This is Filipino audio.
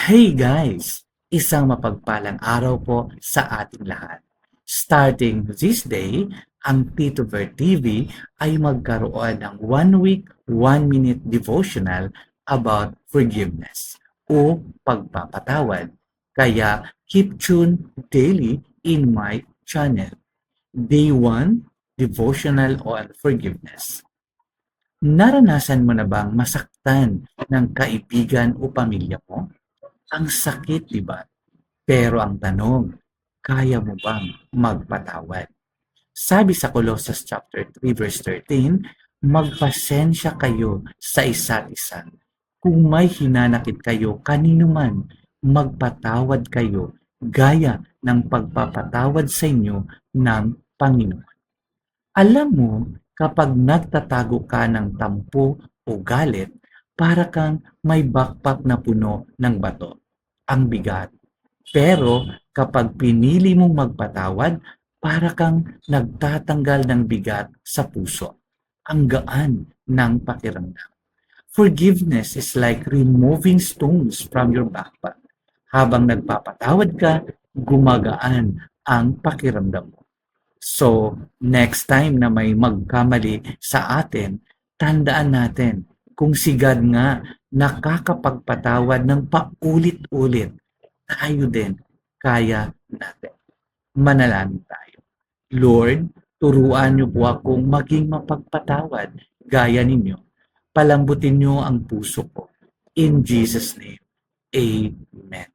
Hey guys! Isang mapagpalang araw po sa ating lahat. Starting this day, ang Tito Ver TV ay magkaroon ng 1 week, 1 minute devotional about forgiveness o pagpapatawad. Kaya keep tuned daily in my channel. Day 1, Devotional on Forgiveness. Naranasan mo na bang masaktan ng kaibigan o pamilya mo? Ang sakit, di ba? Pero ang tanong, kaya mo bang magpatawad? Sabi sa Colossus chapter 3 verse 13, magpasensya kayo sa isa't isa. Kung may hinanakit kayo kanino man, magpatawad kayo gaya ng pagpapatawad sa inyo ng Panginoon. Alam mo, kapag nagtatago ka ng tampo o galit, para kang may backpack na puno ng bato. Ang bigat. Pero kapag pinili mong magpatawad, para kang nagtatanggal ng bigat sa puso. Ang gaan ng pakiramdam. Forgiveness is like removing stones from your backpack. Habang nagpapatawad ka, gumagaan ang pakiramdam mo. So, next time na may magkamali sa atin, tandaan natin kung si God nga nakakapagpatawad ng paulit-ulit, tayo din kaya natin. Manalangin tayo. Lord, turuan niyo po akong maging mapagpatawad gaya ninyo. Palambutin niyo ang puso ko. In Jesus' name, Amen.